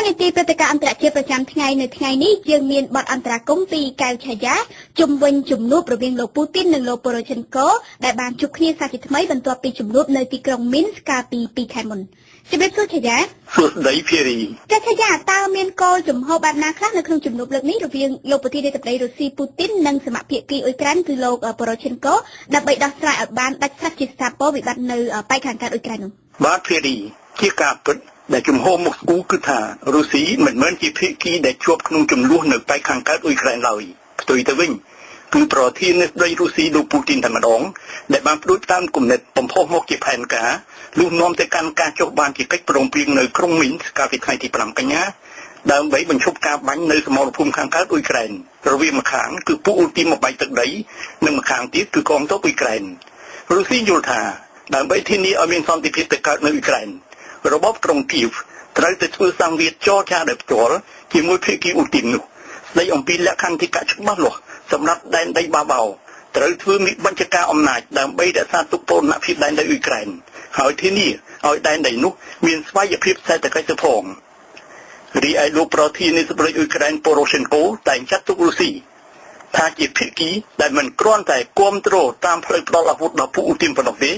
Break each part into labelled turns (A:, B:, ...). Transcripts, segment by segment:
A: នីតិព្រឹត្តិការណ៍អន្តរជាតិប្រចាំថ្ងៃនៅថ្ងៃនេះយើងមានបទអន្តរាគមន៍ពីកៅឆាយាជំវិញជំនួបរវាងលោកពូទីននិងលោកប៉ូរ៉ូឆេនកូដែលបានជួបគ្នាសាជាថ្មីបន្ទាប់ពីជំនួបនៅទីក្រុងមីនស្កាលពី2ខែមុនជំរាបសួរឆាយា
B: សួស្តីភារី
A: ឆាយាតើមានគោលជំហរបែបណាខ្លះនៅក្នុងជំនួបលើកនេះរវាងលោកប្រធានាធិបតីរុស្ស៊ីពូទីននិងសមាភាគីអ៊ុយក្រែនគឺលោកប៉ូរ៉ូឆេនកូដើម្បីដោះស្រាយឲ្យបានដាច់ស្រេចជាស្ថាពរវិបត្តិនៅប៉ែកខាងកើតអ៊ុយក្រែននោះ
B: បាទភារីជាការពិតដែលជំហរមកស្គូគឺថារុស្ស៊ីមិនមែនជាភាគីដែលជាប់ក្នុងចំនួននៅប៉ែកខាងកើតអ៊ុយក្រែនឡើយផ្ទុយទៅវិញគឺប្រធានាធិបតីរុស្ស៊ីលោកពូទីនតែម្ដងដែលបានផ្ដួចតាមគំនិតបំផុសមកជាផែនការលុះនាំទៅកាន់ការចុះបានជាកិច្ចព្រមព្រៀងនៅក្រុងមីនកាលពីថ្ងៃទី5កញ្ញាដើម្បីបញ្ឈប់ការបាញ់នៅសមរភូមិខាងកើតអ៊ុយក្រែនរវាងម្ខាងគឺពួកអ៊ូទីមបែកទឹកដីនិងម្ខាងទៀតគឺកងទ័ពអ៊ុយក្រែនរុស្ស៊ីយល់ថាដើម្បីធានាឲ្យមានសន្តិភាពទៅកើតនៅអ៊ុយក្រែនរបបក្រុងគៀវត្រូវតែធ្វើសង្វាតចរចាដោយផ្ទាល់ជាមួយភាគីអ៊ូទីមនោះស្ដីអំពីលក្ខន្តិកៈច្បាស់លាស់សម្រាប់ដែនដីបាបោត្រូវធ្វើវិបញ្ចការអំណាចដើម្បីរក្សាទុកបូរណភាពដែនដីអ៊ុយក្រែនហើយធានាឲ្យដែនដីនោះមានស្វ័យភាពសេដ្ឋកិច្ចទៅផងរីឯលោកប្រធានាធិបតីអ៊ុយក្រែនប៉ូរ៉ូឆេនកូតែងចាត់ទុករុស្ស៊ីថាជាភាគីដែលមិនគ្រាន់តែគ្រប់គ្រងតាមផ្លូវផ្ដាល់អាវុធដល់ពួកអ៊ូទីមប៉ុណ្ណោះទេ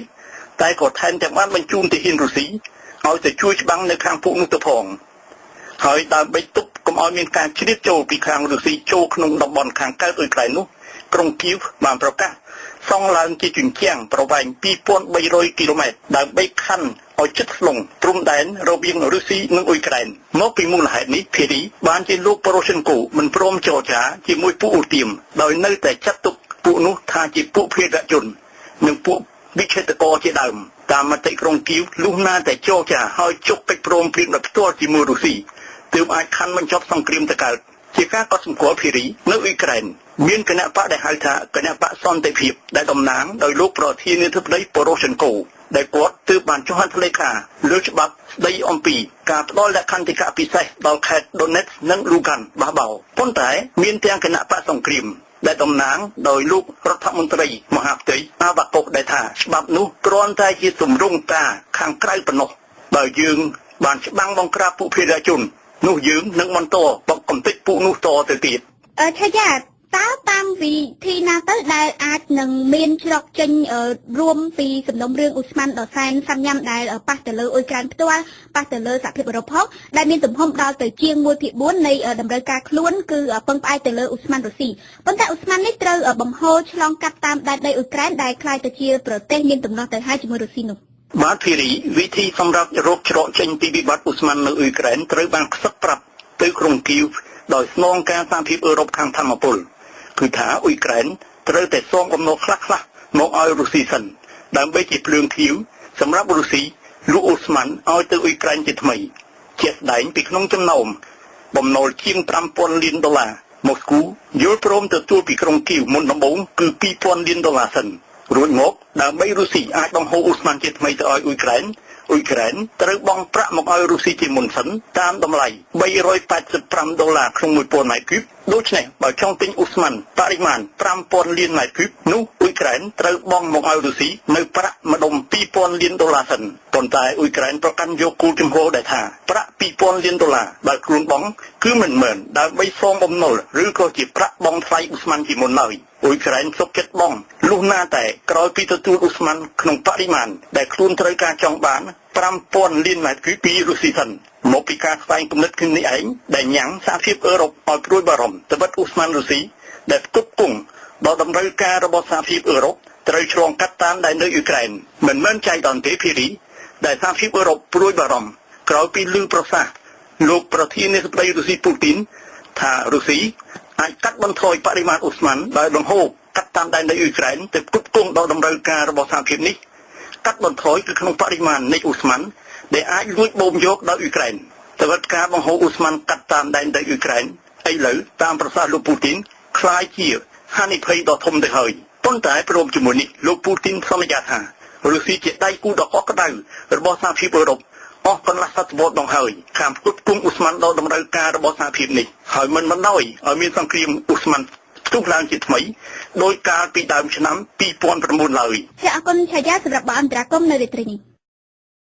B: តែក៏ថែមទាំងបានបញ្ជូនទាហានរុស្ស៊ីឲ្យទៅជួយច្បាំងនៅខាងពួកនោះទៅផងហើយដើម្បីទប់កុំឲ្យមានការជ្រៀតចូលពីខាងរុស្ស៊ីចូលក្នុងតំបន់ខាងកើតអ៊ុយក្រែននោះក្រុងគៀវបានប្រកាសសង់ឡើងជាជញ្ជាំងប្រវែង2300គីឡូម៉ែត្រដើម្បីខណ្ឌឲ្យជិតស្លុងព្រំដែនរវាងរុស្ស៊ីនិងអ៊ុយក្រែនមកពីមូលហេតុនេះភារីបានជាលោកប៉ូរ៉ូឆេនកូមិនព្រមចរចាជាមួយពួកអ៊ូទីមដោយនៅតែចាត់ទុកពួកនោះថាជាពួកភេរវជននិងពួកវិឆេទករជាដើមតាមមតិក្រុងគៀវលុះណាតែចរចាឲ្យចុះកិច្ចព្រមព្រៀងដោយផ្ទាល់ជាមួយរុស្ស៊ីទើបអាចខណ្ឌបញ្ចប់សង្គ្រាមទៅកើតជាការកត់សម្គាល់ភារីនៅអ៊ុយក្រែនមានគណៈបកដែលហៅថាគណៈបកសន្តិភាពដែលតំណាងដោយលោកប្រធានាធិបតីប៉ូរ៉ូឆេនកូដែលគាត់ទើបបានចុះហត្ថលេខាលើច្បាប់ស្តីអំពីការផ្ដល់លក្ខន្តិកៈពិសេសដល់ខេត្ត Donetsk និង Lugansk បះបោប៉ុន្តែមានទាំងគណៈបកសង្គ្រាមដែលតំណាងដោយលោករដ្ឋមន្ត្រីមហាផ្ទៃអាវ៉ាកុកដែលថាច្បាប់នោះគ្រាន់តែជាទម្រង់ការខាងក្រៅប៉ុណ្ណោះបើយើងបានច្បាំងបង្ក្រាបពួកភេរវជននោះយើងនឹងបន្តបកកំទេចពួកនោះតទៅទៀត
A: ឆាយាតើតាមវិធីណាទៅដែលអាចនឹងមានច្រកចេញរួមពីសំណុំរឿងអ៊ូស្មានដសែនសាំញ៉ាំដែលប៉ះទៅលើអ៊ុយក្រែនផ្ទាល់ប៉ះទៅលើសហភាពអឺរ៉ុបផងដែលមានទំហំដល់ទៅជាង 1/4 នៃតម្រូវការខ្លួនគឺពឹងផ្អែកទៅលើអ៊ូស្មានរុស្ស៊ីប៉ុន្តែអ៊ូស្មាននេះត្រូវបង្ហូរឆ្លងកាត់តាមដែនដីអ៊ុយក្រែនដែលក្លាយទៅជាប្រទេសមានទំនាស់ទៅហើយជាមួយរុស្ស៊ីនោះ
B: បាទភារីវិធីសម្រាប់រកច្រកចេញពីវិបត្តិអ៊ូស្មាននៅអ៊ុយក្រែនត្រូវបានខ្សឹបប្រាប់ទៅក្រុងគៀវដោយស្នងការសហភាពអឺរ៉ុបខាងធម្មពលគឺថាអ៊ុយក្រែនត្រូវតែសងបំណុលខ្លះៗមកឲ្យរុស្ស៊ីសិនដើម្បីជាភ្លើងធៀវសម្រាប់រុស្ស៊ីលក់អ៊ូស្មានឲ្យទៅអ៊ុយក្រែនជាថ្មីជាក់ស្ដែងពីក្នុងចំណោមបំណុលជាង $5,000 លានម៉ូស្គូយល់ព្រមទទួលពីក្រុងគៀវមុនដំបូងគឺ $2,000 លានសិនរួចមកដើម្បីរុស្ស៊ីអាចបង្ហូរអ៊ូស្មានជាថ្មីទៅឲ្យអ៊ុយក្រែនត្រូវបង់ប្រាក់មកឲ្យរុស្ស៊ីជាមុនសិនតាមតម្លៃ$385ក្នុង1000ម៉ែត្រគូបដូច្នេះបើចង់ទិញអ៊ូស្មានបរិមាណ $5,000 លានម៉ែត្រគូបនោះអ៊ុយក្រែនត្រូវបង់មកឲ្យរុស្ស៊ីនៅប្រាក់ម្ដុំ$2,000 លានសិនប៉ុន្តែអ៊ុយក្រែនប្រកាន់យកគោលជំហរដែលថាប្រាក់$2,000 លានបើខ្លួនបង់គឺមិនមែនដើម្បីសងបំណុលឬក៏ជាប្រាក់បង់ថ្លៃអ៊ូស្មានជាមុនឡើយអ៊ុយក្រែនសុខចិត្តបង់លុះណាតែក្រោយពីទទួលអ៊ូស្មានក្នុងបរិមាណដែលខ្លួនត្រូវការចង់បាន$5,000 លានម៉ែត្រគូបពីរុស្ស៊ីសិនមកពីការស្វែងគំនិតគ្នានេះឯងដែលញ៉ាំងសហភាពអឺរ៉ុបឲ្យព្រួយបារម្ភទៅវិតអ៊ូស្មានរុស្ស៊ីដែលផ្គត់ផ្គង់ដល់តម្រូវការរបស់សហភាពអឺរ៉ុបត្រូវឆ្លងកាត់តាមដែនដីអ៊ុយក្រែនមិនមែនចៃដន្យទេភារីដែលសហភាពអឺរ៉ុបព្រួយបារម្ភក្រោយពីឮប្រសាសន៍លោកប្រធានាធិបតីរុស្ស៊ីពូទីនថារុស្ស៊ីអាចកាត់បន្ថយបរិមាណអ៊ូស្មានដោយបង្ហូរកាត់តាមដែនដីអ៊ុយក្រែនទៅផ្គត់ផ្គង់ដល់តម្រូវការរបស់សហភាពនេះកាត់បន្ថយគឺក្នុងបរិមាណនៃអ៊ូស្មានដែលអាចលួចបូមយកដល់អ៊ុយក្រែនតែវិតការបង្ហូរអ៊ូស្មានកាត់តាមដែនដីអ៊ុយក្រែនឥឡូវតាមប្រសាសន៍លោកពូទីនคล้ายជាហានិភ័យដ៏ធំទៅហើយប៉ុន្តែព្រមជាមួយនេះលោកពូទីនសន្យាថារុស្ស៊ីជាដៃគូដ៏កក់ក្ដៅរបស់សហភាពអឺរ៉ុបអស់កន្លះសតវត្សរ៍មកហើយខាងផ្គត់ផ្គង់អ៊ូស្មានដល់តម្រូវការរបស់សហភាពនេះហើយមិនបណ្ដោយឲ្យមានសង្គ្រាមអ៊ូស្មានផ្ទុះឡើងជាថ្មីដោយកាលពីដើមឆ្នាំ2009ឡើយ
A: អរគុណឆាយាសម្រាប់បទអន្តរាគមន៍នៅរាត្រីនេះ